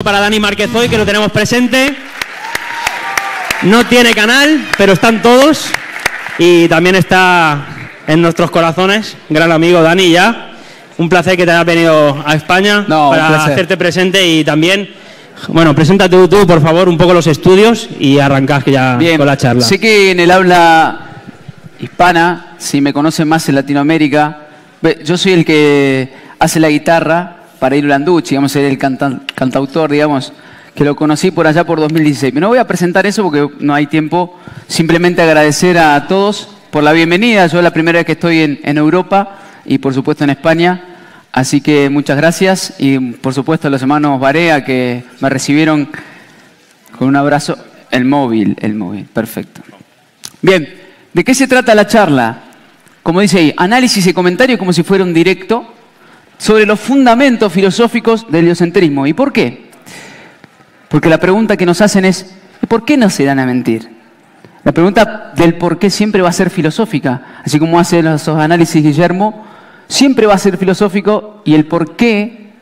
Para Dani Márquez hoy, que lo tenemos presente. No tiene canal, pero están todos. Y también está en nuestros corazones. Gran amigo Dani ya. Un placer que te hayas venido a España para hacerte presente y también... Bueno, preséntate tú, por favor, un poco los estudios y arrancás ya con la charla. Sé que en el habla hispana, si me conocen más en Latinoamérica, yo soy el que hace la guitarra para Ir Landucci, digamos, ser el cantautor, digamos, que lo conocí por allá por 2016. Pero no voy a presentar eso porque no hay tiempo. Simplemente agradecer a todos por la bienvenida. Yo es la primera vez que estoy en Europa y, por supuesto, en España. Así que muchas gracias y, por supuesto, a los hermanos Barea que me recibieron con un abrazo. El móvil, perfecto. Bien, ¿de qué se trata la charla? Como dice ahí, análisis y comentario como si fuera un directo sobre los fundamentos filosóficos del heliocentrismo. ¿Y por qué? Porque la pregunta que nos hacen es, ¿por qué no se dan a mentir? La pregunta del por qué siempre va a ser filosófica. Así como hace los análisis Guillermo, siempre va a ser filosófico y el por qué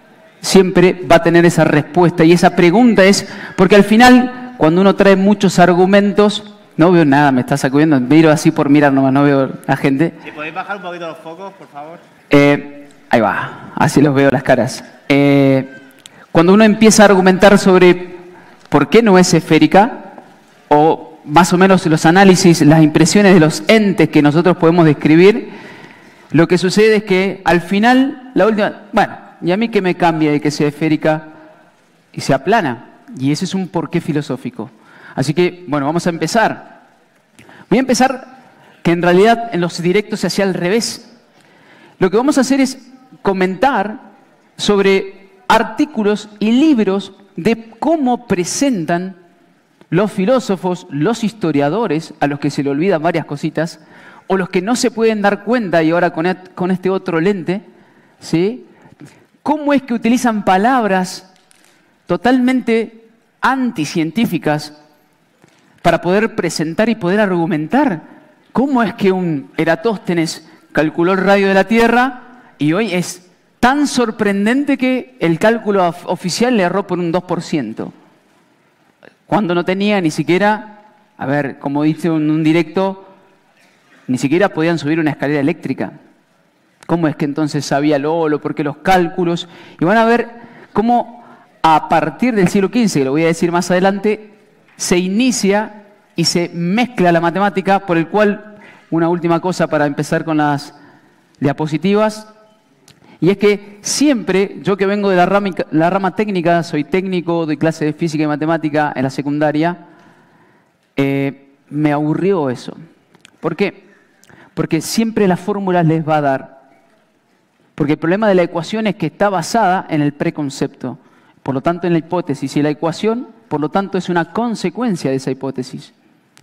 siempre va a tener esa respuesta. Y esa pregunta es, porque al final, cuando uno trae muchos argumentos, no veo nada, me está sacudiendo, miro así por mirar nomás, no veo a la gente. Si podéis bajar un poquito los focos, por favor. Ahí va, así los veo las caras. Cuando uno empieza a argumentar sobre por qué no es esférica, o más o menos los análisis, las impresiones de los entes que nosotros podemos describir, lo que sucede es que al final, la última, bueno, ¿y a mí qué me cambia de que sea esférica y sea plana? Y ese es un porqué filosófico. Así que, bueno, vamos a empezar. Voy a empezar que en realidad en los directos se hacía al revés. Lo que vamos a hacer es comentar sobre artículos y libros de cómo presentan los filósofos, los historiadores, a los que se le olvidan varias cositas, o los que no se pueden dar cuenta, y ahora con este otro lente, ¿sí? Cómo es que utilizan palabras totalmente anticientíficas para poder presentar y poder argumentar. ¿Cómo es que un Eratóstenes calculó el radio de la Tierra y hoy es tan sorprendente que el cálculo oficial le erró por un 2%? Cuando no tenía ni siquiera, a ver, como dice en un directo, ni siquiera podían subir una escalera eléctrica. ¿Cómo es que entonces sabía Lolo? ¿Por qué los cálculos? Y van a ver cómo a partir del siglo XV, que lo voy a decir más adelante, se inicia y se mezcla la matemática, por el cual, una última cosa para empezar con las diapositivas, y es que siempre, yo que vengo de la rama técnica, soy técnico, doy clases de física y matemática en la secundaria, me aburrió eso. ¿Por qué? Porque siempre las fórmulas les va a dar. Porque el problema de la ecuación es que está basada en el preconcepto, por lo tanto en la hipótesis, y la ecuación, por lo tanto, es una consecuencia de esa hipótesis.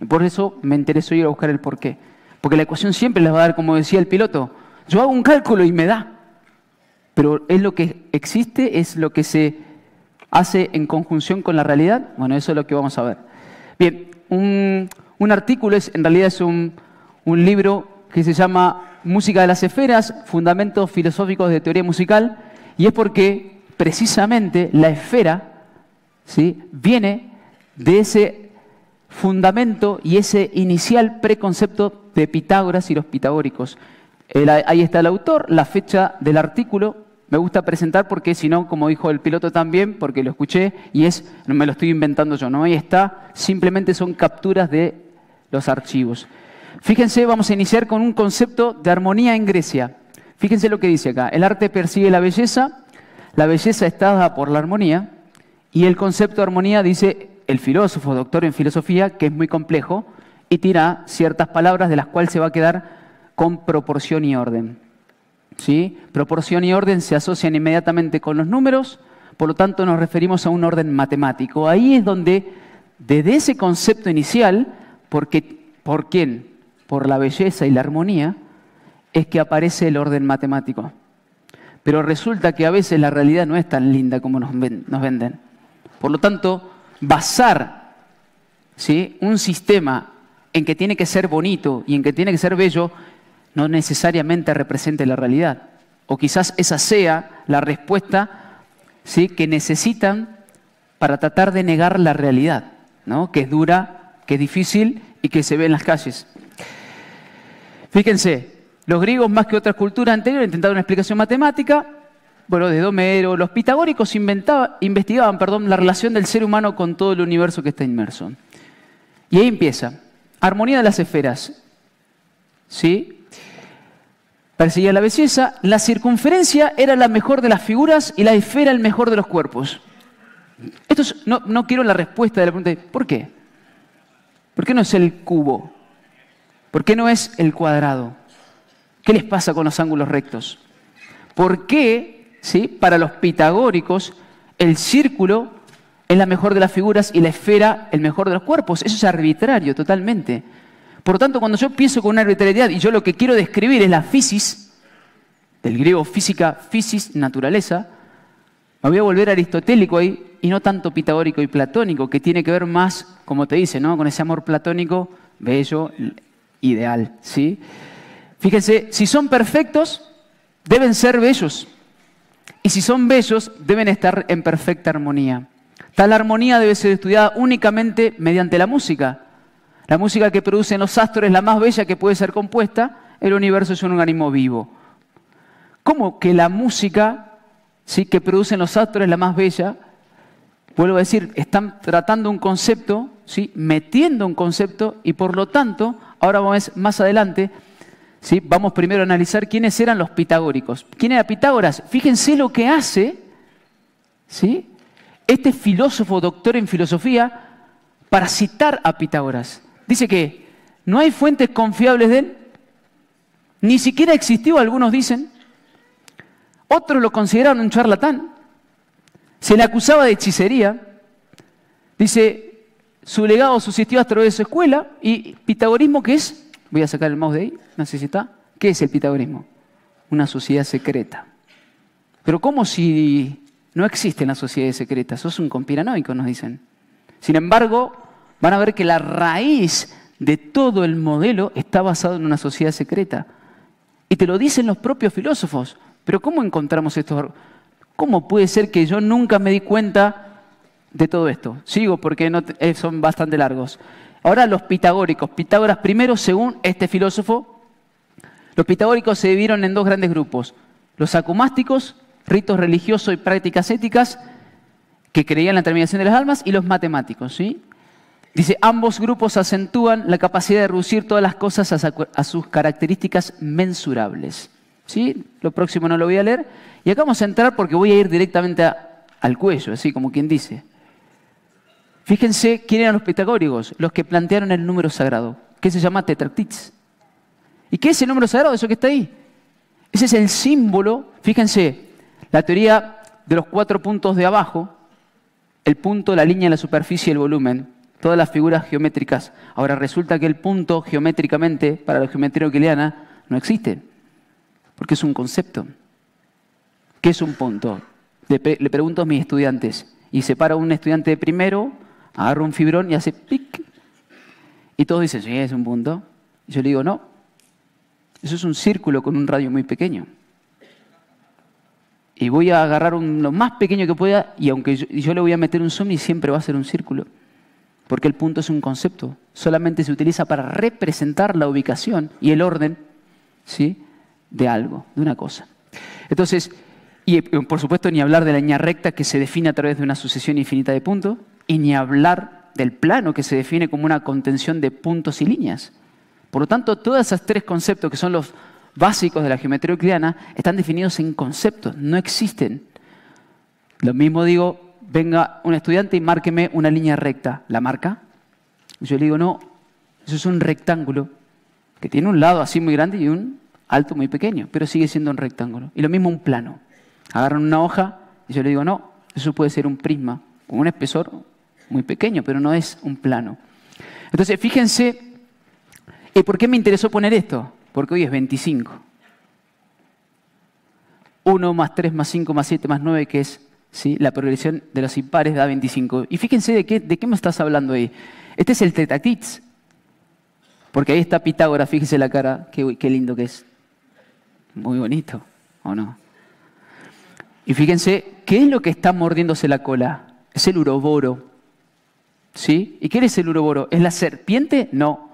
Por eso me interesó ir a buscar el porqué. Porque la ecuación siempre les va a dar, como decía el piloto, yo hago un cálculo y me da. Pero ¿es lo que existe? ¿Es lo que se hace en conjunción con la realidad? Bueno, eso es lo que vamos a ver. Bien, un artículo en realidad es un libro que se llama Música de las Esferas, Fundamentos Filosóficos de Teoría Musical, y es porque precisamente la esfera, ¿sí?, viene de ese fundamento y ese inicial preconcepto de Pitágoras y los pitagóricos. Ahí está el autor, la fecha del artículo. Me gusta presentar porque si no, como dijo el piloto también, porque lo escuché y no me lo estoy inventando yo, no, ahí está, simplemente son capturas de los archivos. Fíjense, vamos a iniciar con un concepto de armonía en Grecia. Fíjense lo que dice acá, el arte persigue la belleza está dada por la armonía, y el concepto de armonía dice el filósofo, doctor en filosofía, que es muy complejo, y tira ciertas palabras de las cuales se va a quedar con proporción y orden. ¿Sí? Proporción y orden se asocian inmediatamente con los números, por lo tanto nos referimos a un orden matemático. Ahí es donde, desde ese concepto inicial, ¿por quién? Por la belleza y la armonía, es que aparece el orden matemático. Pero resulta que a veces la realidad no es tan linda como nos venden. Por lo tanto, basar, ¿sí?, un sistema en que tiene que ser bonito y en que tiene que ser bello, no necesariamente represente la realidad. O quizás esa sea la respuesta, ¿sí?, que necesitan para tratar de negar la realidad, ¿no? Que es dura, que es difícil y que se ve en las calles. Fíjense, los griegos más que otras culturas anteriores intentaron una explicación matemática. Bueno, desde Homero, los pitagóricos investigaban la relación del ser humano con todo el universo que está inmerso. Y ahí empieza. Armonía de las esferas. ¿Sí? Perseguía la belleza. La circunferencia era la mejor de las figuras y la esfera el mejor de los cuerpos. No quiero la respuesta de la pregunta. ¿Por qué? ¿Por qué no es el cubo? ¿Por qué no es el cuadrado? ¿Qué les pasa con los ángulos rectos? ¿Por qué, sí, para los pitagóricos el círculo es la mejor de las figuras y la esfera el mejor de los cuerpos? Eso es arbitrario totalmente. Por lo tanto, cuando yo pienso con una arbitrariedad y yo lo que quiero describir es la physis, del griego física, physis, naturaleza, me voy a volver aristotélico ahí y no tanto pitagórico y platónico, que tiene que ver más, como te dice, ¿no? Con ese amor platónico, bello, ideal, ¿sí? Fíjense, si son perfectos, deben ser bellos. Y si son bellos, deben estar en perfecta armonía. Tal armonía debe ser estudiada únicamente mediante la música. La música que producen los astros es la más bella que puede ser compuesta. El universo es un organismo vivo. ¿Cómo que la música, sí, que producen los astros es la más bella? Vuelvo a decir, están tratando un concepto, ¿sí? Metiendo un concepto y por lo tanto, ahora vamos a ver más adelante, ¿sí? Vamos primero a analizar quiénes eran los pitagóricos. ¿Quién era Pitágoras? Fíjense lo que hace, ¿sí? Este filósofo doctor en filosofía para citar a Pitágoras. Dice que no hay fuentes confiables de él, ni siquiera existió, algunos dicen. Otros lo consideraron un charlatán. Se le acusaba de hechicería. Dice, su legado subsistió a través de su escuela. ¿Y pitagorismo qué es? Voy a sacar el mouse de ahí, no sé si está. ¿Qué es el pitagorismo? Una sociedad secreta. Pero ¿cómo si no existen las sociedades secretas? Sos un conspiranoico, nos dicen. Sin embargo, van a ver que la raíz de todo el modelo está basado en una sociedad secreta. Y te lo dicen los propios filósofos. Pero ¿cómo encontramos esto? ¿Cómo puede ser que yo nunca me di cuenta de todo esto? Sigo porque son bastante largos. Ahora los pitagóricos. Pitágoras primero, según este filósofo, los pitagóricos se dividieron en dos grandes grupos. Los acumásticos, ritos religiosos y prácticas éticas, que creían en la terminación de las almas, y los matemáticos, ¿sí? Dice, ambos grupos acentúan la capacidad de reducir todas las cosas a sus características mensurables. ¿Sí? Lo próximo no lo voy a leer. Y acá vamos a entrar porque voy a ir directamente al cuello, así como quien dice. Fíjense quién eran los pitagóricos, los que plantearon el número sagrado, que se llama tetractits. ¿Y qué es el número sagrado? Eso que está ahí. Ese es el símbolo, fíjense, la teoría de los 4 puntos de abajo, el punto, la línea, la superficie y el volumen, todas las figuras geométricas. Ahora resulta que el punto geométricamente, para la geometría euclidiana, no existe, porque es un concepto. ¿Qué es un punto? Le pregunto a mis estudiantes, y separo a un estudiante de primero, agarro un fibrón y hace pic, y todos dicen, sí, es un punto. Y yo le digo, no, eso es un círculo con un radio muy pequeño. Y voy a agarrar lo más pequeño que pueda, y aunque yo le voy a meter un zoom y siempre va a ser un círculo. Porque el punto es un concepto. Solamente se utiliza para representar la ubicación y el orden, ¿sí?, de algo, de una cosa. Entonces, y por supuesto ni hablar de la línea recta que se define a través de una sucesión infinita de puntos, y ni hablar del plano que se define como una contención de puntos y líneas. Por lo tanto, todos esos 3 conceptos que son los básicos de la geometría euclidiana están definidos en conceptos, no existen. Lo mismo digo, venga un estudiante y márqueme una línea recta. ¿La marca? Yo le digo, no, eso es un rectángulo que tiene un lado así muy grande y un alto muy pequeño, pero sigue siendo un rectángulo. Y lo mismo un plano. Agarran una hoja y yo le digo, no, eso puede ser un prisma con un espesor muy pequeño, pero no es un plano. Entonces, fíjense, ¿y por qué me interesó poner esto? Porque hoy es 25. 1 más 3 más 5 más 7 más 9, que es, ¿sí?, la progresión de los impares, da 25. Y fíjense de qué me estás hablando ahí. Este es el tetractits. Porque ahí está Pitágoras, fíjense la cara, qué lindo que es. Muy bonito, ¿o no? Y fíjense, ¿qué es lo que está mordiéndose la cola? Es el uroboro. ¿Sí? ¿Y qué es el uroboro? ¿Es la serpiente? No.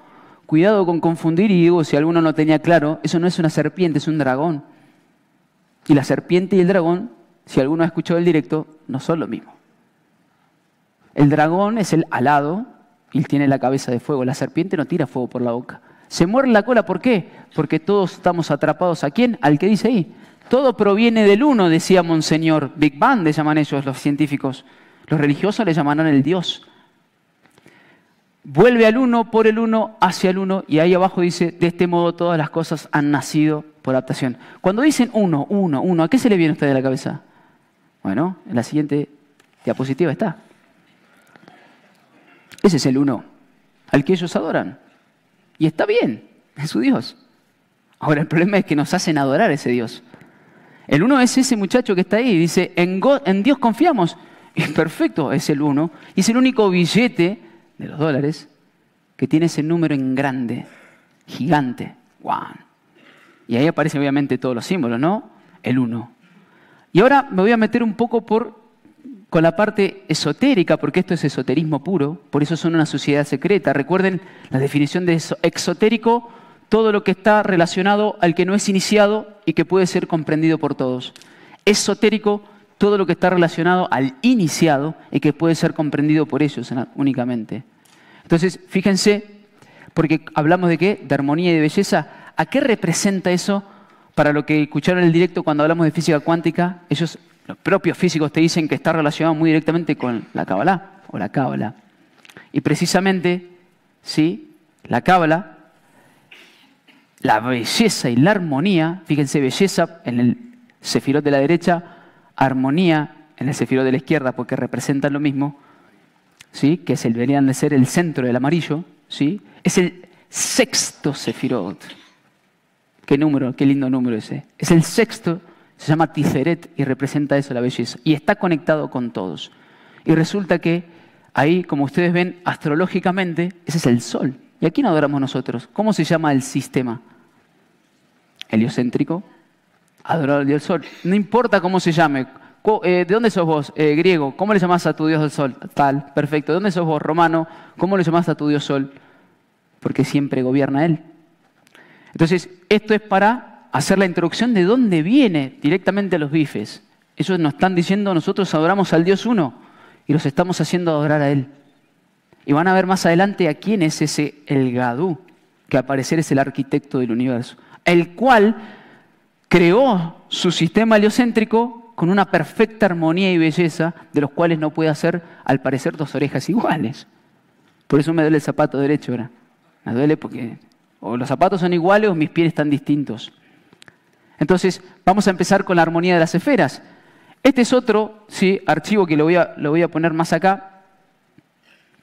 Cuidado con confundir, y digo, si alguno no tenía claro, eso no es una serpiente, es un dragón. Y la serpiente y el dragón, si alguno ha escuchado el directo, no son lo mismo. El dragón es el alado y tiene la cabeza de fuego. La serpiente no tira fuego por la boca. Se muerde la cola, ¿por qué? Porque todos estamos atrapados. ¿A quién? Al que dice ahí. Todo proviene del uno, decía Monseñor. Big Bang le llaman ellos, los científicos. Los religiosos le llamarán el Dios. Vuelve al uno, por el uno, hacia el uno. Y ahí abajo dice, de este modo todas las cosas han nacido por adaptación. Cuando dicen uno, uno, uno, ¿a qué se le viene a usted de la cabeza? Bueno, en la siguiente diapositiva está. Ese es el uno, al que ellos adoran. Y está bien, es su Dios. Ahora, el problema es que nos hacen adorar a ese Dios. El uno es ese muchacho que está ahí y dice, en Dios confiamos. Y perfecto, es el uno. Y es el único billete de los dólares que tiene ese número en grande, gigante. ¡Wow! Y ahí aparecen obviamente todos los símbolos, ¿no? El uno. Y ahora me voy a meter un poco con la parte esotérica, porque esto es esoterismo puro, por eso son una sociedad secreta. Recuerden la definición de exotérico, todo lo que está relacionado al que no es iniciado y que puede ser comprendido por todos. Esotérico, todo lo que está relacionado al iniciado y que puede ser comprendido por ellos únicamente. Entonces, fíjense, porque hablamos de qué, de armonía y de belleza, ¿a qué representa eso para lo que escucharon en el directo cuando hablamos de física cuántica? Ellos, los propios físicos, te dicen que está relacionado muy directamente con la Kabbalah o la Cábala. Y precisamente, sí, la Cábala, la belleza y la armonía, fíjense, belleza en el sefirot de la derecha, armonía en el sefirot de la izquierda, porque representan lo mismo, ¿sí? Que deberían de ser el centro del amarillo, ¿sí? Es el sexto sefirot. ¿Qué número? Qué lindo número ese. Es el sexto, se llama Tiferet y representa eso, la belleza. Y está conectado con todos. Y resulta que ahí, como ustedes ven, astrológicamente, ese es el Sol. ¿Y a quién adoramos nosotros? ¿Cómo se llama el sistema? Heliocéntrico. Adorar al Dios del Sol. No importa cómo se llame. ¿De dónde sos vos? Griego. ¿Cómo le llamás a tu Dios del Sol? Tal, perfecto. ¿De dónde sos vos? Romano. ¿Cómo le llamás a tu Dios Sol? Porque siempre gobierna Él. Entonces, esto es para hacer la introducción de dónde viene directamente a los bifes. Ellos nos están diciendo, nosotros adoramos al Dios uno y los estamos haciendo adorar a Él. Y van a ver más adelante a quién es ese El Gadú, que al parecer es el arquitecto del universo, el cual creó su sistema heliocéntrico con una perfecta armonía y belleza, de los cuales no puede hacer, al parecer, dos orejas iguales. Por eso me duele el zapato derecho ahora. Me duele porque o los zapatos son iguales o mis pies están distintos. Entonces, vamos a empezar con la armonía de las esferas. Este es otro, ¿sí?, archivo que lo voy a poner más acá,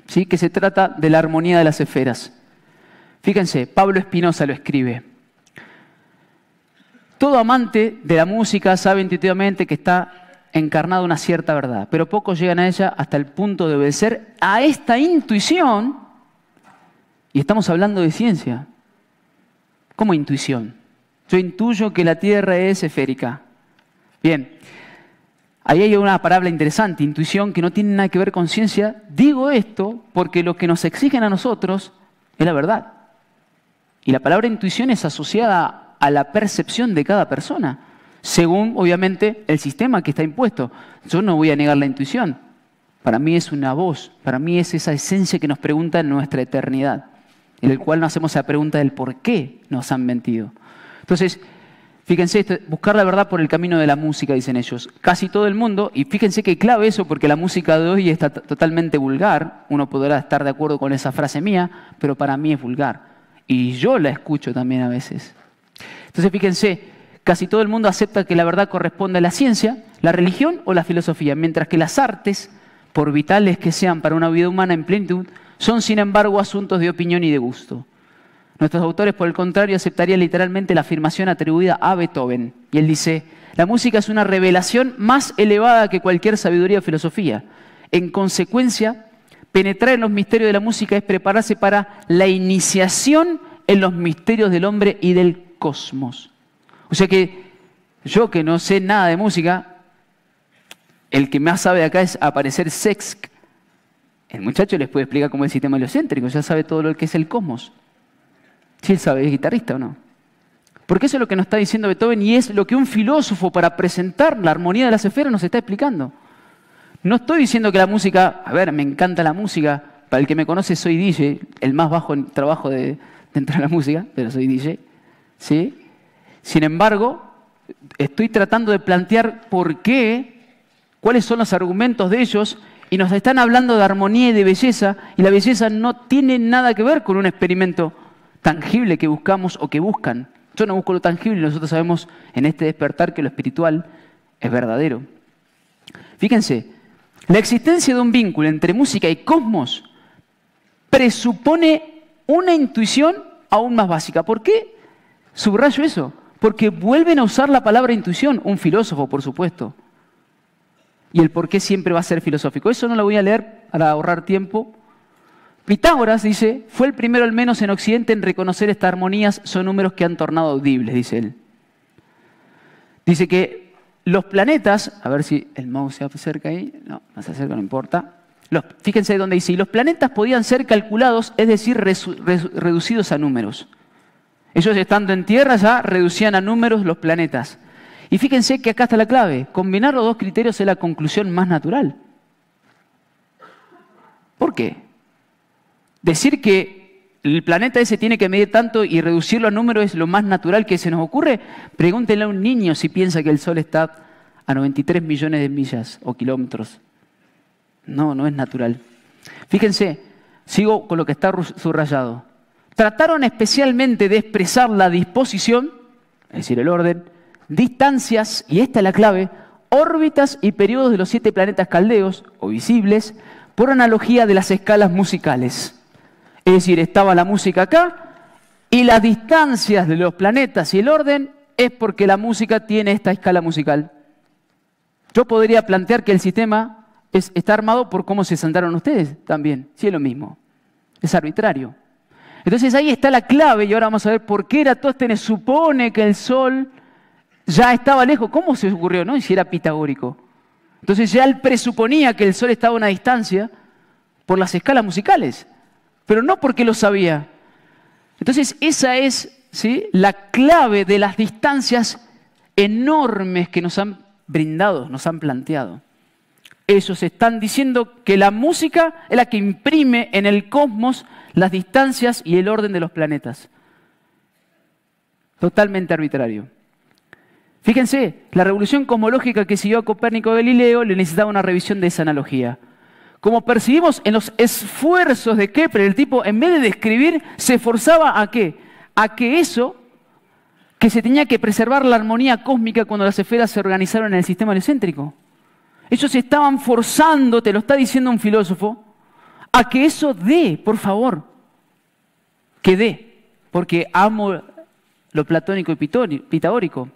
¿sí?, que se trata de la armonía de las esferas. Fíjense, Pablo Espinosa lo escribe. Todo amante de la música sabe intuitivamente que está encarnada una cierta verdad, pero pocos llegan a ella hasta el punto de obedecer a esta intuición. Y estamos hablando de ciencia. ¿Cómo intuición? Yo intuyo que la Tierra es esférica. Bien, ahí hay una palabra interesante, intuición, que no tiene nada que ver con ciencia. Digo esto porque lo que nos exigen a nosotros es la verdad. Y la palabra intuición es asociada a la percepción de cada persona, según, obviamente, el sistema que está impuesto. Yo no voy a negar la intuición. Para mí es una voz, para mí es esa esencia que nos pregunta en nuestra eternidad, en el cual nos hacemos la pregunta del por qué nos han mentido. Entonces, fíjense, buscar la verdad por el camino de la música, dicen ellos. Casi todo el mundo, y fíjense que clave eso, porque la música de hoy está totalmente vulgar. Uno podrá estar de acuerdo con esa frase mía, pero para mí es vulgar. Y yo la escucho también a veces. Entonces, fíjense, casi todo el mundo acepta que la verdad corresponde a la ciencia, la religión o la filosofía, mientras que las artes, por vitales que sean para una vida humana en plenitud, son sin embargo asuntos de opinión y de gusto. Nuestros autores, por el contrario, aceptarían literalmente la afirmación atribuida a Beethoven. Y él dice, la música es una revelación más elevada que cualquier sabiduría o filosofía. En consecuencia, penetrar en los misterios de la música es prepararse para la iniciación en los misterios del hombre y del cosmos. O sea que yo, que no sé nada de música, El que más sabe acá es aparecer Cexc. El muchacho les puede explicar cómo es el sistema heliocéntrico, ya sabe todo lo que es el cosmos. Si él sabe, ¿es guitarrista o no? Porque eso es lo que nos está diciendo Beethoven y es lo que un filósofo para presentar la armonía de las esferas nos está explicando. No estoy diciendo que la música, a ver, me encanta la música, para el que me conoce soy DJ, el más bajo en trabajo dentro de la música, pero soy DJ, ¿sí? Sin embargo, estoy tratando de plantear por qué, cuáles son los argumentos de ellos y nos están hablando de armonía y de belleza y la belleza no tiene nada que ver con un experimento tangible que buscamos o que buscan. Yo no busco lo tangible y nosotros sabemos en este despertar que lo espiritual es verdadero. Fíjense, la existencia de un vínculo entre música y cosmos presupone una intuición aún más básica. ¿Por qué subrayo eso? Porque vuelven a usar la palabra intuición, un filósofo, por supuesto. Y el por qué siempre va a ser filosófico. Eso no lo voy a leer para ahorrar tiempo. Pitágoras dice, fue el primero al menos en Occidente en reconocer estas armonías, son números que han tornado audibles, dice él. Dice que los planetas, a ver si el mouse se acerca ahí, no se acerca, no importa. Fíjense dónde dice, y los planetas podían ser calculados, es decir, reducidos a números. Ellos estando en Tierra ya reducían a números los planetas. Y fíjense que acá está la clave, combinar los dos criterios es la conclusión más natural. ¿Por qué? Decir que el planeta ese tiene que medir tanto y reducirlo a números es lo más natural que se nos ocurre. Pregúntenle a un niño si piensa que el Sol está a 93 millones de millas o kilómetros. No, no es natural. Fíjense, sigo con lo que está subrayado. Trataron especialmente de expresar la disposición, es decir, el orden, distancias, y esta es la clave, órbitas y periodos de los 7 planetas caldeos, o visibles, por analogía de las escalas musicales. Es decir, estaba la música acá, y las distancias de los planetas y el orden es porque la música tiene esta escala musical. Yo podría plantear que el sistema está armado por cómo se sentaron ustedes también, sí es lo mismo, es arbitrario. Entonces ahí está la clave y ahora vamos a ver por qué Eratóstenes supone que el Sol ya estaba lejos. ¿Cómo se ocurrió, no? Y si era pitagórico. Entonces ya él presuponía que el Sol estaba a una distancia por las escalas musicales, pero no porque lo sabía. Entonces esa es, ¿sí?, la clave de las distancias enormes que nos han brindado, nos han planteado. Ellos están diciendo que la música es la que imprime en el cosmos las distancias y el orden de los planetas. Totalmente arbitrario. Fíjense, la revolución cosmológica que siguió a Copérnico y Galileo le necesitaba una revisión de esa analogía. Como percibimos en los esfuerzos de Kepler, el tipo en vez de describir se esforzaba ¿a qué? A que eso, que se tenía que preservar la armonía cósmica cuando las esferas se organizaron en el sistema heliocéntrico. Ellos estaban forzando, te lo está diciendo un filósofo, a que eso dé, por favor, que dé, porque amo lo platónico y pitagórico.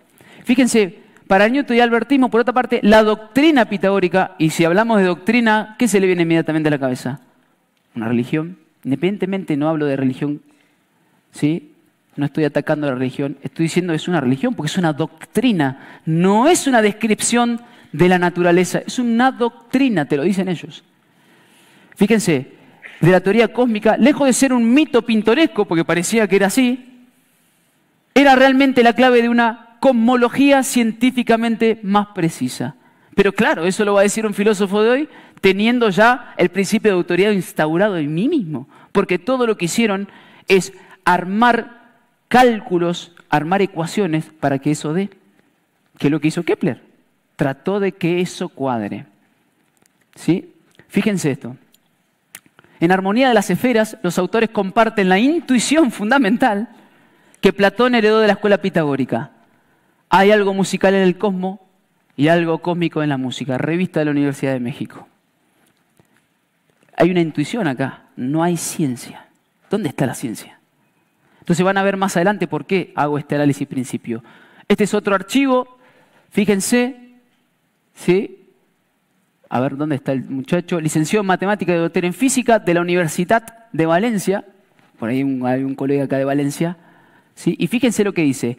Fíjense, para Newton y Albertismo, por otra parte, la doctrina pitagórica, y si hablamos de doctrina, ¿qué se le viene inmediatamente a la cabeza? Una religión. Independientemente no hablo de religión, ¿sí? No estoy atacando la religión, estoy diciendo que es una religión porque es una doctrina, no es una descripción de la naturaleza, es una doctrina, te lo dicen ellos. Fíjense, de la teoría cósmica, lejos de ser un mito pintoresco, porque parecía que era así, era realmente la clave de una cosmología científicamente más precisa. Pero claro, eso lo va a decir un filósofo de hoy, teniendo ya el principio de autoridad instaurado en mí mismo, porque todo lo que hicieron es armar cálculos, armar ecuaciones para que eso dé. ¿Qué es lo que hizo Kepler? Trató de que eso cuadre. ¿Sí? Fíjense esto. En Armonía de las Esferas, los autores comparten la intuición fundamental que Platón heredó de la escuela pitagórica. Hay algo musical en el cosmos y algo cósmico en la música. Revista de la Universidad de México. Hay una intuición acá, no hay ciencia. ¿Dónde está la ciencia? Entonces van a ver más adelante por qué hago este análisis principio. Este es otro archivo, fíjense. ¿Sí? A ver, ¿dónde está el muchacho? Licenciado en Matemática y doctor en Física de la Universidad de Valencia. Por ahí hay un colega acá de Valencia. ¿Sí? Y fíjense lo que dice.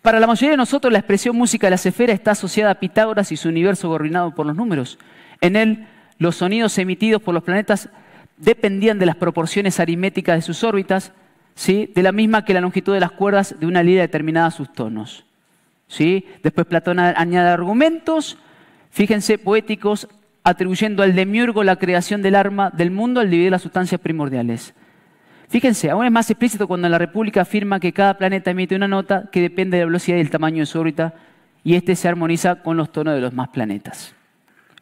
Para la mayoría de nosotros la expresión música de las esferas está asociada a Pitágoras y su universo gobernado por los números. En él, los sonidos emitidos por los planetas dependían de las proporciones aritméticas de sus órbitas, ¿sí? De la misma que la longitud de las cuerdas de una lira determinada a sus tonos. ¿Sí? Después Platón añade argumentos, fíjense, poéticos, atribuyendo al demiurgo la creación del arma del mundo al dividir las sustancias primordiales. Fíjense, aún es más explícito cuando la República afirma que cada planeta emite una nota que depende de la velocidad y el tamaño de su órbita y este se armoniza con los tonos de los más planetas.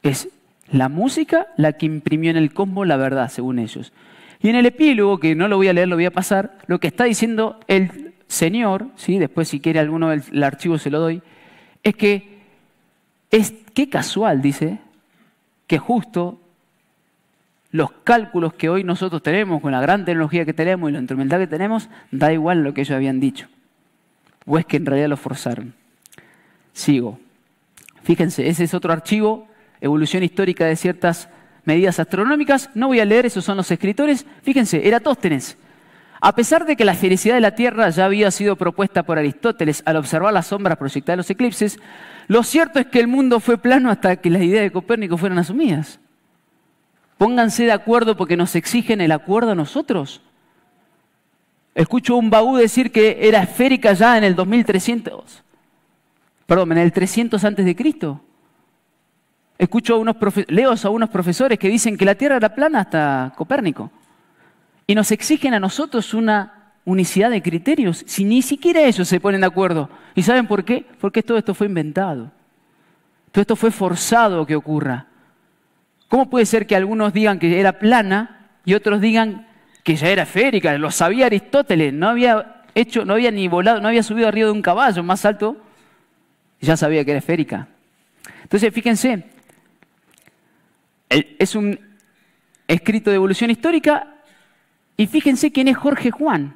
Es la música la que imprimió en el cosmos la verdad, según ellos. Y en el epílogo, que no lo voy a leer, lo voy a pasar, lo que está diciendo el Señor, ¿sí? Después si quiere alguno el archivo se lo doy, es que qué casual, dice, que justo los cálculos que hoy nosotros tenemos, con la gran tecnología que tenemos y lo instrumental que tenemos, da igual lo que ellos habían dicho. O es que en realidad lo forzaron. Sigo. Fíjense, ese es otro archivo, evolución histórica de ciertas medidas astronómicas. No voy a leer, esos son los escritores. Fíjense, Eratóstenes. A pesar de que la felicidad de la Tierra ya había sido propuesta por Aristóteles al observar las sombras proyectadas en los eclipses, lo cierto es que el mundo fue plano hasta que las ideas de Copérnico fueron asumidas. Pónganse de acuerdo porque nos exigen el acuerdo a nosotros. Escucho a un Baú decir que era esférica ya en el 2300, perdón, en el 300 antes de Cristo. Escucho leo a unos profesores que dicen que la Tierra era plana hasta Copérnico. Y nos exigen a nosotros una unicidad de criterios, si ni siquiera ellos se ponen de acuerdo. ¿Y saben por qué? Porque todo esto fue inventado. Todo esto fue forzado que ocurra. ¿Cómo puede ser que algunos digan que era plana y otros digan que ya era esférica? Lo sabía Aristóteles, no había ni volado, no había subido arriba de un caballo más alto, y ya sabía que era esférica. Entonces, fíjense, es un escrito de evolución histórica y fíjense quién es Jorge Juan.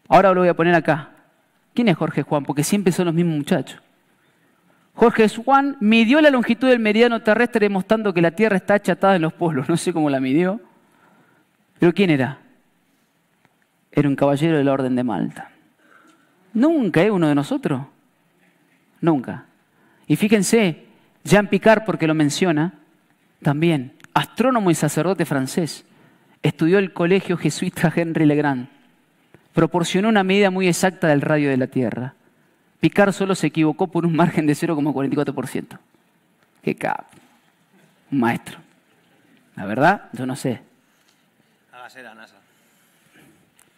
Ahora lo voy a poner acá. ¿Quién es Jorge Juan? Porque siempre son los mismos muchachos. Jorge Juan midió la longitud del meridiano terrestre demostrando que la Tierra está achatada en los polos. No sé cómo la midió. ¿Pero quién era? Era un caballero de la Orden de Malta. Nunca es uno de nosotros. Nunca. Y fíjense, Jean Picard, porque lo menciona, también, astrónomo y sacerdote francés, estudió el colegio jesuita Henry Legrand. Proporcionó una medida muy exacta del radio de la Tierra. Picard solo se equivocó por un margen de 0,44%. ¡Qué capo! Un maestro. La verdad, yo no sé. Hágase la NASA.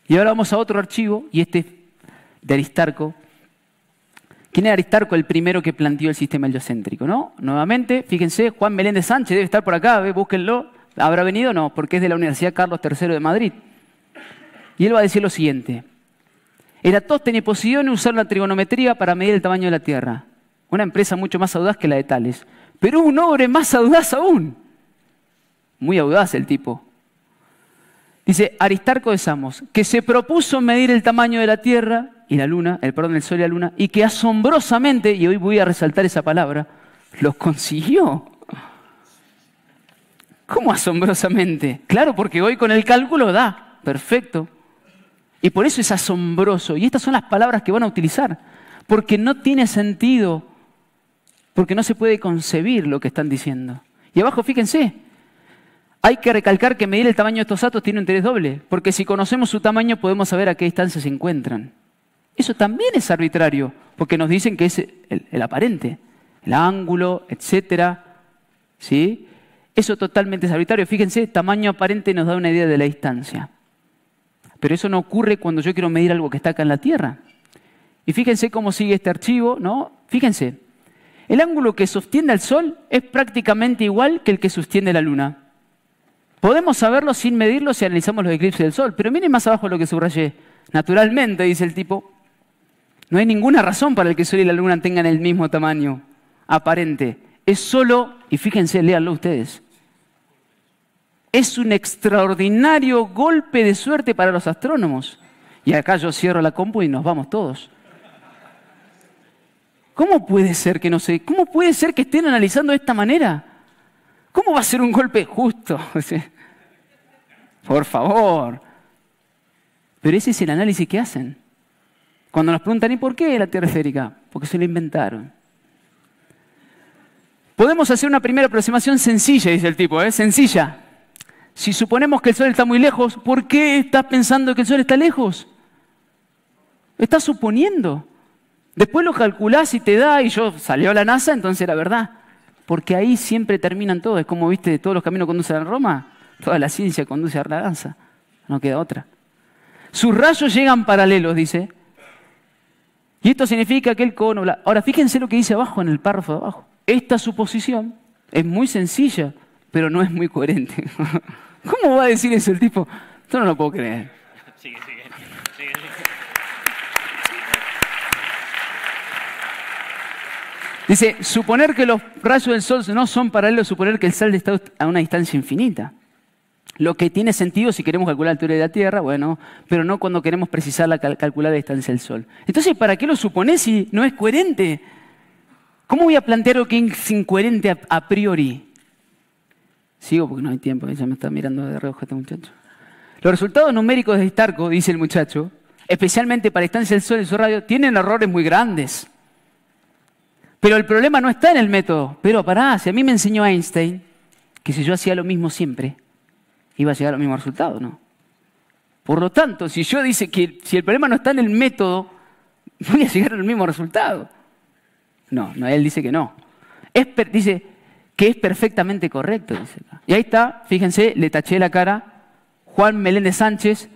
Y ahora vamos a otro archivo, y este es de Aristarco. ¿Quién era Aristarco? El primero que planteó el sistema heliocéntrico, ¿no? Nuevamente, fíjense, Juan Meléndez Sánchez debe estar por acá, búsquenlo. ¿Habrá venido? No, porque es de la Universidad Carlos III de Madrid. Y él va a decir lo siguiente. Eratóstenes y Posidonio usaron la trigonometría para medir el tamaño de la Tierra. Una empresa mucho más audaz que la de Tales. Pero un hombre más audaz aún. Muy audaz el tipo. Dice Aristarco de Samos, que se propuso medir el tamaño de la Tierra y la Luna, el Sol y la Luna, y que asombrosamente, y hoy voy a resaltar esa palabra, los consiguió. ¿Cómo asombrosamente? Claro, porque hoy con el cálculo da. Perfecto. Y por eso es asombroso. Y estas son las palabras que van a utilizar. Porque no tiene sentido. Porque no se puede concebir lo que están diciendo. Y abajo, fíjense. Hay que recalcar que medir el tamaño de estos átomos tiene un interés doble. Porque si conocemos su tamaño podemos saber a qué distancia se encuentran. Eso también es arbitrario. Porque nos dicen que es el aparente. El ángulo, etcétera. ¿Sí? Eso totalmente es arbitrario. Fíjense, tamaño aparente nos da una idea de la distancia. Pero eso no ocurre cuando yo quiero medir algo que está acá en la Tierra. Y fíjense cómo sigue este archivo, ¿no? Fíjense, el ángulo que sostiene al Sol es prácticamente igual que el que sostiene la Luna. Podemos saberlo sin medirlo si analizamos los eclipses del Sol. Pero miren más abajo lo que subrayé. Naturalmente, dice el tipo, no hay ninguna razón para que el Sol y la Luna tengan el mismo tamaño aparente. Es solo, y fíjense, léanlo ustedes, es un extraordinario golpe de suerte para los astrónomos. Y acá yo cierro la compu y nos vamos todos. ¿Cómo puede ser que no sé? ¿Cómo puede ser que estén analizando de esta manera? ¿Cómo va a ser un golpe justo? Por favor. Pero ese es el análisis que hacen. Cuando nos preguntan, ¿y por qué la Tierra esférica? Porque se lo inventaron. Podemos hacer una primera aproximación sencilla, dice el tipo, sencilla. Si suponemos que el Sol está muy lejos, ¿por qué estás pensando que el Sol está lejos? Estás suponiendo. Después lo calculás y te da, y salió la NASA, entonces era verdad. Porque ahí siempre terminan todos. Es como, viste, todos los caminos conducen a Roma, toda la ciencia conduce a la NASA. No queda otra. Sus rayos llegan paralelos, dice. Y esto significa que el cono... Ahora, fíjense lo que dice abajo, en el párrafo de abajo. Esta suposición es muy sencilla, pero no es muy coherente. ¿Cómo va a decir eso el tipo? Yo no lo puedo creer. Sigue. Dice, suponer que los rayos del Sol no son paralelos, suponer que el Sol está a una distancia infinita. Lo que tiene sentido si queremos calcular la altura de la Tierra, bueno, pero no cuando queremos precisar calcular la distancia del Sol. Entonces, ¿para qué lo suponés si no es coherente? ¿Cómo voy a plantear algo que es incoherente a priori? Sigo porque no hay tiempo, ya me está mirando de reojo este muchacho. Los resultados numéricos de Starko, dice el muchacho, especialmente para distancia del Sol y su radio, tienen errores muy grandes. Pero el problema no está en el método. Pero pará, si a mí me enseñó Einstein que si yo hacía lo mismo siempre, iba a llegar al mismo resultado, ¿no? Por lo tanto, si yo dice que si el problema no está en el método, voy a llegar al mismo resultado. No, él dice que no. Dice que es perfectamente correcto. Dice. Y ahí está, fíjense, le taché la cara. Juan Meléndez Sánchez,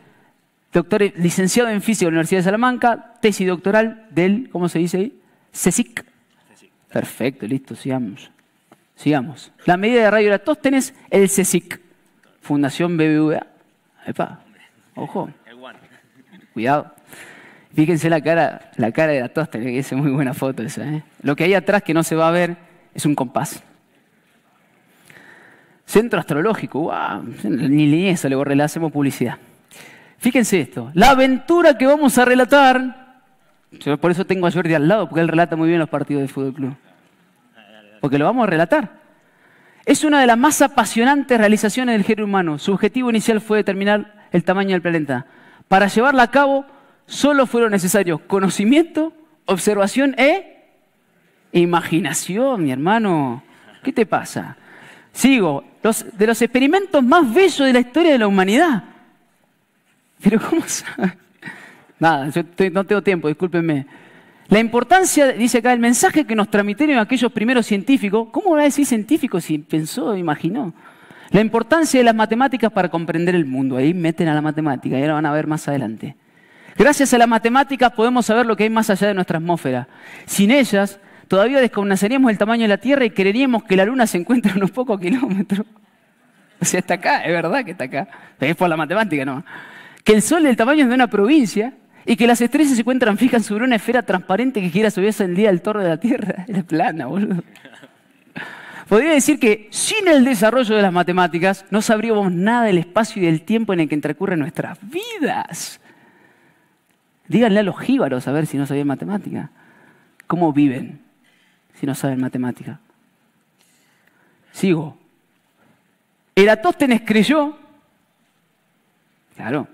licenciado en física de la Universidad de Salamanca, tesis doctoral del, ¿cómo se dice ahí? CSIC. Perfecto, listo, sigamos. La medida de radio Eratóstenes, el CSIC. Fundación BBVA. Epa, ojo. Cuidado. Fíjense la cara de Eratóstenes, que es muy buena foto esa. Lo que hay atrás que no se va a ver es un compás. Centro astrológico, wow, ni eso le borré, le hacemos publicidad. Fíjense esto, la aventura que vamos a relatar, yo por eso tengo a Jordi al lado, porque él relata muy bien los partidos de Fútbol Club. Porque lo vamos a relatar. Es una de las más apasionantes realizaciones del género humano. Su objetivo inicial fue determinar el tamaño del planeta. Para llevarla a cabo, solo fueron necesarios conocimiento, observación e imaginación, mi hermano. ¿Qué te pasa? Sigo. De los experimentos más bellos de la historia de la humanidad. Pero ¿cómo sabes? Nada, no tengo tiempo, discúlpenme. La importancia, dice acá, el mensaje que nos transmitieron aquellos primeros científicos. ¿Cómo va a decir científico si pensó, imaginó? La importancia de las matemáticas para comprender el mundo. Ahí meten a la matemática y ahora van a ver más adelante. Gracias a las matemáticas podemos saber lo que hay más allá de nuestra atmósfera. Sin ellas, todavía desconoceríamos el tamaño de la Tierra y creeríamos que la Luna se encuentra a unos pocos kilómetros. O sea, está acá, es verdad que está acá. Pero es por la matemática, ¿no? Que el Sol es del tamaño de una provincia y que las estrellas se encuentran fijas sobre una esfera transparente que gira sobre el día del torno de la Tierra. Es plana, boludo. Podría decir que sin el desarrollo de las matemáticas no sabríamos nada del espacio y del tiempo en el que transcurren nuestras vidas. Díganle a los jíbaros a ver si no sabían matemática. ¿Cómo viven si no saben matemática? Sigo. Eratóstenes creyó, claro,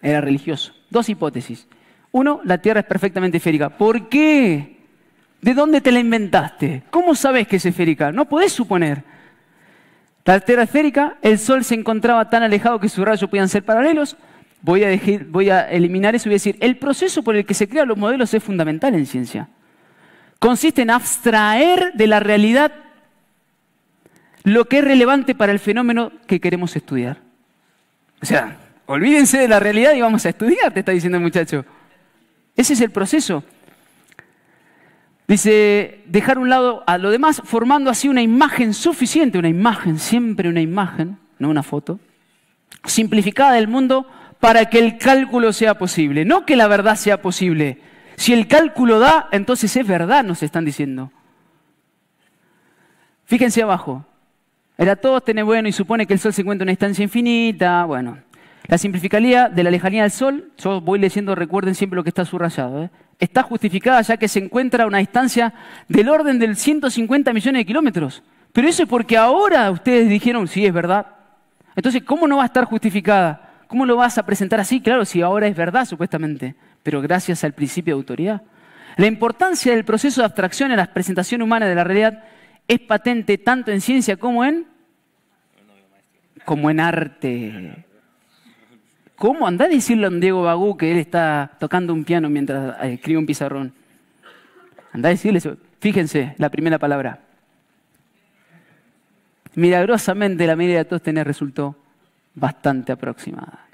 era religioso. Dos hipótesis. Uno, la Tierra es perfectamente esférica. ¿Por qué? ¿De dónde te la inventaste? ¿Cómo sabes que es esférica? No podés suponer. La Tierra esférica, el Sol se encontraba tan alejado que sus rayos podían ser paralelos. Voy a eliminar eso y voy a decir, el proceso por el que se crean los modelos es fundamental en ciencia. Consiste en abstraer de la realidad lo que es relevante para el fenómeno que queremos estudiar. O sea, olvídense de la realidad y vamos a estudiar, te está diciendo el muchacho. Ese es el proceso. Dice, dejar a un lado a lo demás, formando así una imagen suficiente, una imagen, siempre una imagen, no una foto, simplificada del mundo para que el cálculo sea posible. No que la verdad sea posible. Si el cálculo da, entonces es verdad, nos están diciendo. Fíjense abajo. Eratóstenes, bueno, y supone que el Sol se encuentra en una distancia infinita. Bueno, la simplificaría de la lejanía del Sol, yo voy leyendo, recuerden siempre lo que está subrayado, está justificada ya que se encuentra a una distancia del orden de 150 millones de kilómetros. Pero eso es porque ahora ustedes dijeron, sí, es verdad. Entonces, ¿cómo no va a estar justificada? ¿Cómo lo vas a presentar así? Claro, si ahora es verdad, supuestamente. pero gracias al principio de autoridad. La importancia del proceso de abstracción en la presentación humana de la realidad es patente tanto en ciencia como en arte. ¿Cómo? Andá a decirle a un Diego Bagú que él está tocando un piano mientras escribe un pizarrón. Andá a decirle eso. Fíjense, la primera palabra. Milagrosamente la medida de Eratóstenes resultó bastante aproximada.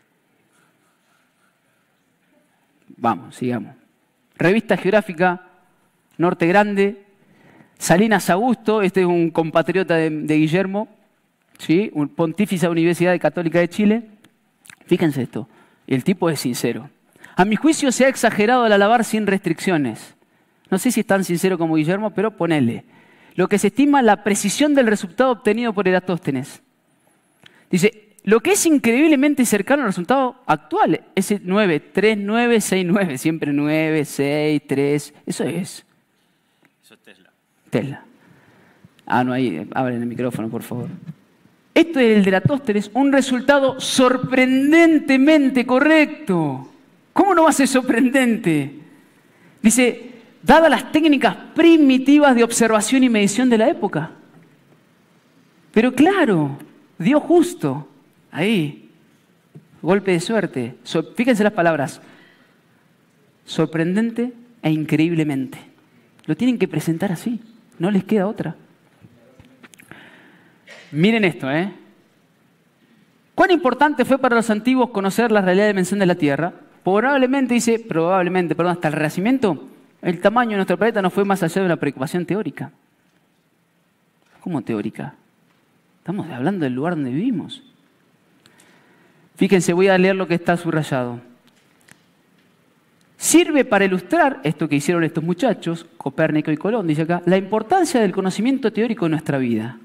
Vamos, sigamos. Revista Geográfica, Norte Grande, Salinas Augusto, este es un compatriota de Guillermo, ¿sí? Un pontífice de la Universidad Católica de Chile. Fíjense esto, el tipo es sincero. A mi juicio se ha exagerado al alabar sin restricciones. No sé si es tan sincero como Guillermo, pero ponele. Lo que se estima la precisión del resultado obtenido por Eratóstenes. Dice, lo que es increíblemente cercano al resultado actual, ese 9, 3, 9, 6, 9, siempre 9, 6, 3, eso es. Eso es Tesla. Tesla. Ah, no, ahí, abren el micrófono, por favor. Esto es el de Eratóstenes, un resultado sorprendentemente correcto. ¿Cómo no va a ser sorprendente? Dice, dadas las técnicas primitivas de observación y medición de la época. Pero claro, dio justo. Ahí, golpe de suerte. Fíjense las palabras. Sorprendente e increíblemente. Lo tienen que presentar así, no les queda otra. Miren esto, ¿eh? ¿Cuán importante fue para los antiguos conocer la realidad de dimensión de la Tierra? Probablemente, hasta el Renacimiento, el tamaño de nuestro planeta no fue más allá de una preocupación teórica. ¿Cómo teórica? Estamos hablando del lugar donde vivimos. Fíjense, voy a leer lo que está subrayado. Sirve para ilustrar esto que hicieron estos muchachos, Copérnico y Colón, dice acá, la importancia del conocimiento teórico en nuestra vida.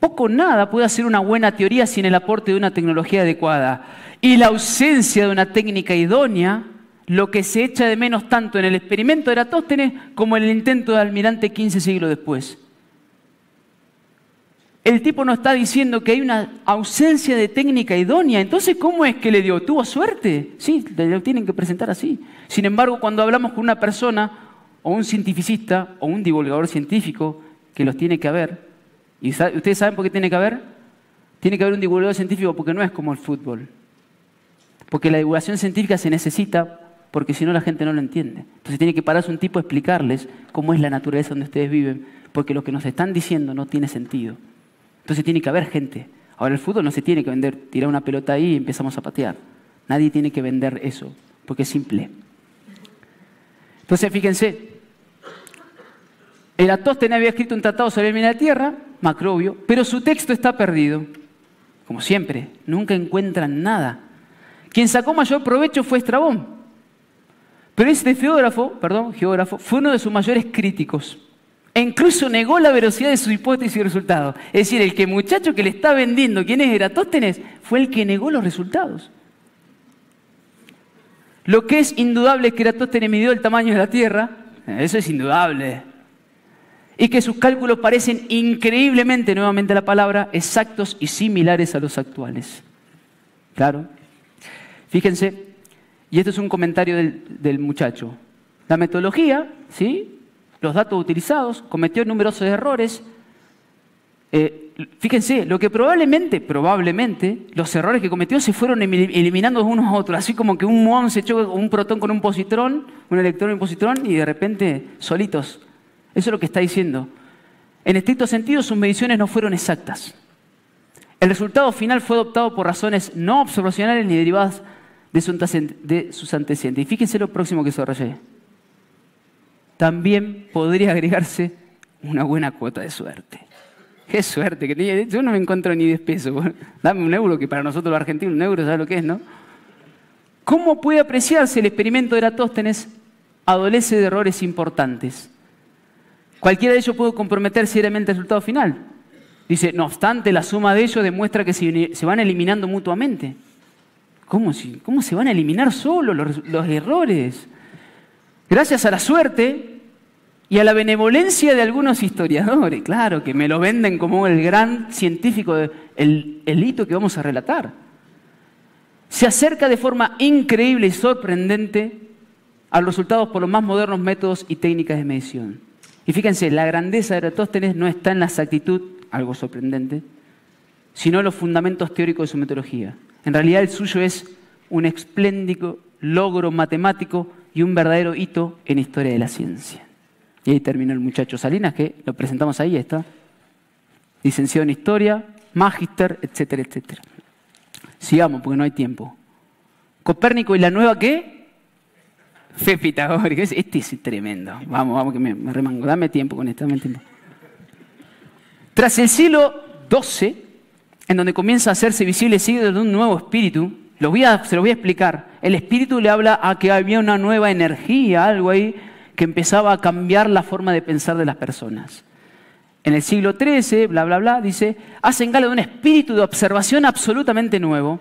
Poco o nada puede hacer una buena teoría sin el aporte de una tecnología adecuada. Y la ausencia de una técnica idónea, lo que se echa de menos tanto en el experimento de Eratóstenes como en el intento de Almirante 15 siglos después. El tipo nos está diciendo que hay una ausencia de técnica idónea. Entonces, ¿cómo es que le dio? ¿Tuvo suerte? Sí, lo tienen que presentar así. Sin embargo, cuando hablamos con una persona, o un cientificista, o un divulgador científico, que los tiene que haber, ¿y ustedes saben por qué tiene que haber? Tiene que haber un divulgador científico porque no es como el fútbol. Porque la divulgación científica se necesita porque si no la gente no lo entiende. Entonces tiene que pararse un tipo a explicarles cómo es la naturaleza donde ustedes viven, porque lo que nos están diciendo no tiene sentido. Entonces tiene que haber gente. Ahora el fútbol no se tiene que vender, tirar una pelota ahí y empezamos a patear. Nadie tiene que vender eso, porque es simple. Entonces fíjense, Eratóstenes había escrito un tratado sobre el mineral de la Tierra, Macrobio, pero su texto está perdido. Como siempre, nunca encuentran nada. Quien sacó mayor provecho fue Estrabón. Pero este geógrafo, fue uno de sus mayores críticos. E incluso negó la veracidad de su hipótesis y resultados. Es decir, el muchacho que le está vendiendo quién es Eratóstenes fue el que negó los resultados. Lo que es indudable es que Eratóstenes midió el tamaño de la Tierra. Eso es indudable. Y que sus cálculos parecen increíblemente, nuevamente la palabra, exactos y similares a los actuales. Claro. Fíjense, y esto es un comentario del muchacho. La metodología, ¿sí? Los datos utilizados, cometió numerosos errores. Fíjense, lo que probablemente, los errores que cometió se fueron eliminando unos a otros, así como que un muón se echó un protón con un positrón, un electrón y un positrón, y de repente solitos. Eso es lo que está diciendo. En estricto sentido, sus mediciones no fueron exactas. El resultado final fue adoptado por razones no observacionales ni derivadas de sus antecedentes. Y fíjense lo próximo que desarrollé. También podría agregarse una buena cuota de suerte. ¡Qué suerte! Yo no me encuentro ni 10 pesos. Dame un euro, que para nosotros los argentinos un euro, ¿sabes lo que es, no? ¿Cómo puede apreciarse el experimento de Eratóstenes? Adolece de errores importantes. Cualquiera de ellos puede comprometer seriamente el resultado final. Dice, no obstante, la suma de ellos demuestra que se van eliminando mutuamente. ¿Cómo se van a eliminar solo los errores? Gracias a la suerte y a la benevolencia de algunos historiadores, claro, que me lo venden como el gran científico, el hito que vamos a relatar. Se acerca de forma increíble y sorprendente a los resultados por los más modernos métodos y técnicas de medición. Y fíjense, la grandeza de Eratóstenes no está en la exactitud, algo sorprendente, sino en los fundamentos teóricos de su metodología. En realidad el suyo es un espléndido logro matemático y un verdadero hito en la historia de la ciencia. Y ahí terminó el muchacho Salinas, que lo presentamos ahí, está. Licenciado en Historia, Magíster, etcétera, etcétera. Sigamos, porque no hay tiempo. Copérnico y la nueva, ¿qué? Fe pitagórica. Este es tremendo. Vamos, que me remango. Dame tiempo con esto, dame tiempo. Tras el siglo XII, en donde comienza a hacerse visible el siglo de un nuevo espíritu, se lo voy a explicar. El espíritu le habla a que había una nueva energía, algo ahí, que empezaba a cambiar la forma de pensar de las personas. En el siglo XIII, bla, bla, bla, dice, hacen gala de un espíritu de observación absolutamente nuevo,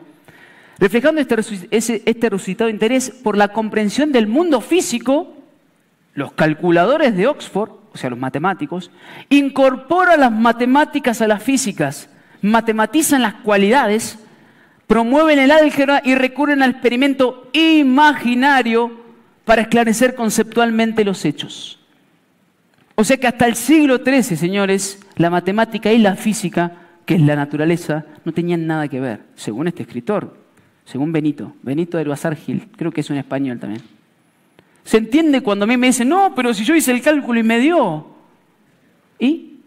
reflejando este resucitado interés por la comprensión del mundo físico. Los calculadores de Oxford, o sea, los matemáticos, incorporan las matemáticas a las físicas, matematizan las cualidades, promueven el álgebra y recurren al experimento imaginario para esclarecer conceptualmente los hechos. O sea que hasta el siglo XIII, señores, la matemática y la física, que es la naturaleza, no tenían nada que ver, según este escritor, según Benito de Bazar Gil, creo que es un español también. ¿Se entiende cuando a mí me dicen, no, pero si yo hice el cálculo y me dio? ¿Y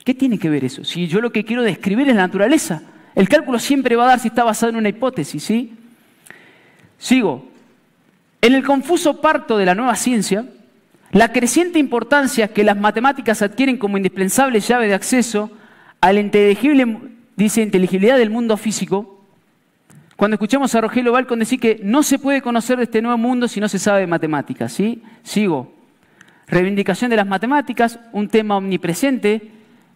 qué tiene que ver eso? Si yo lo que quiero describir es la naturaleza. El cálculo siempre va a dar si está basado en una hipótesis, ¿sí? Sigo. En el confuso parto de la nueva ciencia, la creciente importancia que las matemáticas adquieren como indispensable llave de acceso a la inteligibilidad del mundo físico, cuando escuchamos a Rogelio Balcón decir que no se puede conocer de este nuevo mundo si no se sabe de matemáticas, ¿sí? Sigo. Reivindicación de las matemáticas, un tema omnipresente,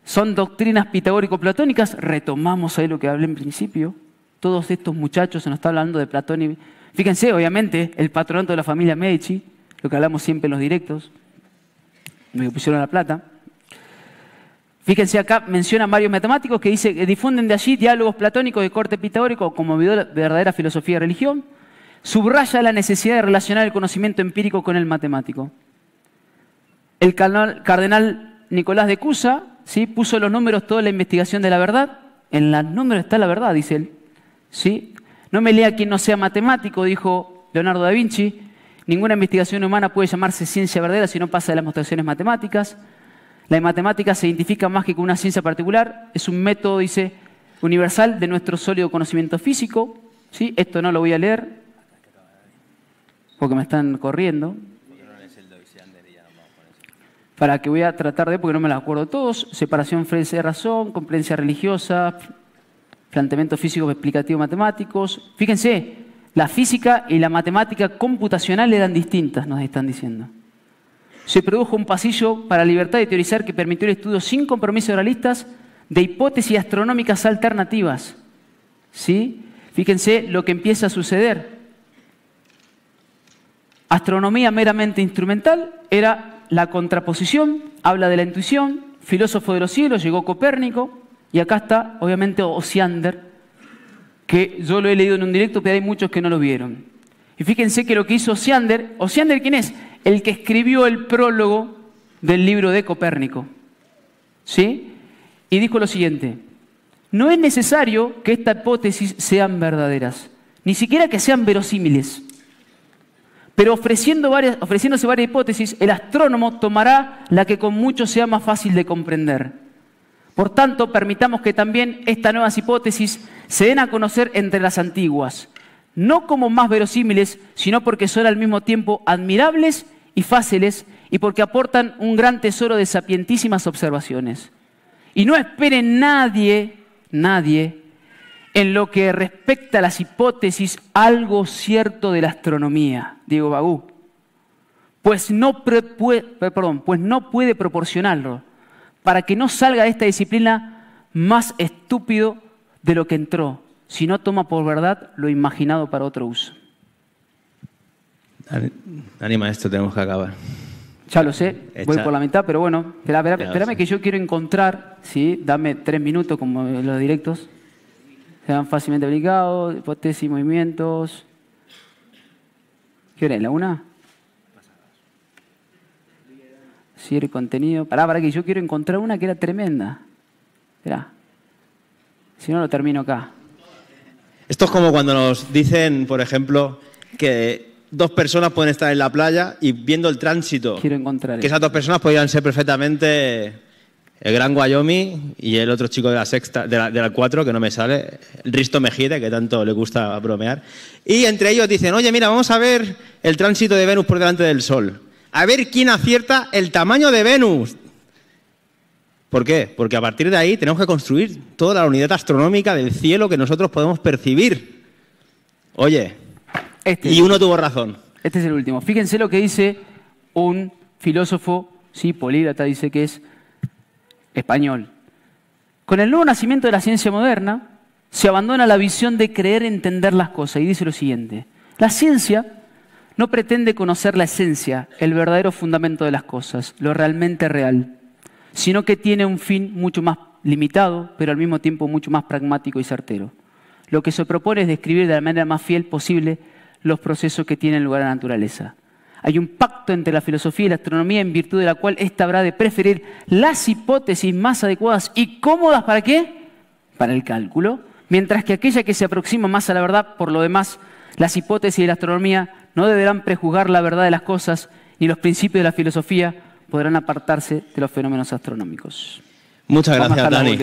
son doctrinas pitagórico-platónicas, retomamos ahí lo que hablé en principio, todos estos muchachos se nos está hablando de Platón y... Fíjense, obviamente, el patronato de la familia Medici, lo que hablamos siempre en los directos, me pusieron la plata. Fíjense acá, mencionan varios matemáticos que dice que difunden de allí diálogos platónicos de corte pitagórico como verdadera filosofía y religión. Subraya la necesidad de relacionar el conocimiento empírico con el matemático. El cardenal Nicolás de Cusa, ¿sí?, puso los números toda la investigación de la verdad. En los números está la verdad, dice él. ¿Sí? No me lea quien no sea matemático, dijo Leonardo da Vinci. Ninguna investigación humana puede llamarse ciencia verdadera si no pasa de las demostraciones matemáticas. La matemática se identifica más que con una ciencia particular. Es un método, dice, universal de nuestro sólido conocimiento físico. ¿Sí? Esto no lo voy a leer porque me están corriendo. Para que voy a tratar de, porque no me lo acuerdo todos. Separación frente de razón, competencia religiosa, planteamientos físicos explicativos matemáticos. Fíjense, la física y la matemática computacional eran distintas, nos están diciendo. Se produjo un pasillo para la libertad de teorizar que permitió el estudio sin compromisos realistas de hipótesis astronómicas alternativas. ¿Sí? Fíjense lo que empieza a suceder. Astronomía meramente instrumental era la contraposición, habla de la intuición, filósofo de los cielos, llegó Copérnico, y acá está, obviamente, Osiander, que yo lo he leído en un directo, pero hay muchos que no lo vieron. Y fíjense que lo que hizo Osiander, ¿quién es? El que escribió el prólogo del libro de Copérnico. ¿Sí? Y dijo lo siguiente: no es necesario que estas hipótesis sean verdaderas, ni siquiera que sean verosímiles. Pero ofreciéndose varias hipótesis, el astrónomo tomará la que con mucho sea más fácil de comprender. Por tanto, permitamos que también estas nuevas hipótesis se den a conocer entre las antiguas, no como más verosímiles, sino porque son al mismo tiempo admirables y fáciles, y porque aportan un gran tesoro de sapientísimas observaciones. Y no esperen nadie, en lo que respecta a las hipótesis, algo cierto de la astronomía, Diego Bagú, pues no puede proporcionarlo, para que no salga de esta disciplina más estúpido de lo que entró, si no toma por verdad lo imaginado para otro uso. Anima esto, tenemos que acabar. Ya lo sé, voy por la mitad, pero bueno, espérame que yo quiero encontrar, ¿sí? Dame 3 minutos como los directos. Serán fácilmente aplicados, hipótesis, movimientos. ¿Qué hora es? ¿La 1? Cierre contenido. Pará, que yo quiero encontrar una que era tremenda. Esperá. Si no, lo termino acá. Esto es como cuando nos dicen, por ejemplo, que dos personas pueden estar en la playa y viendo el tránsito. Quiero encontrar que esas dos personas podrían ser perfectamente el Gran Wyoming y el otro chico de la sexta, de la 4, que no me sale, el Risto Mejide, que tanto le gusta bromear. Y entre ellos dicen, oye, mira, vamos a ver el tránsito de Venus por delante del Sol. A ver quién acierta el tamaño de Venus. ¿Por qué? Porque a partir de ahí tenemos que construir toda la unidad astronómica del cielo que nosotros podemos percibir. Oye, y uno tuvo razón. Este es el último. Fíjense lo que dice un filósofo, sí, políglota, dice que es español. Con el nuevo nacimiento de la ciencia moderna, se abandona la visión de creer entender las cosas. Y dice lo siguiente: la ciencia no pretende conocer la esencia, el verdadero fundamento de las cosas, lo realmente real, sino que tiene un fin mucho más limitado, pero al mismo tiempo mucho más pragmático y certero. Lo que se propone es describir de la manera más fiel posible los procesos que tienen lugar en la naturaleza. Hay un pacto entre la filosofía y la astronomía en virtud de la cual ésta habrá de preferir las hipótesis más adecuadas y cómodas, ¿para qué? Para el cálculo, mientras que aquella que se aproxima más a la verdad. Por lo demás, las hipótesis de la astronomía no deberán prejuzgar la verdad de las cosas, ni los principios de la filosofía podrán apartarse de los fenómenos astronómicos. Muchas gracias, Dani.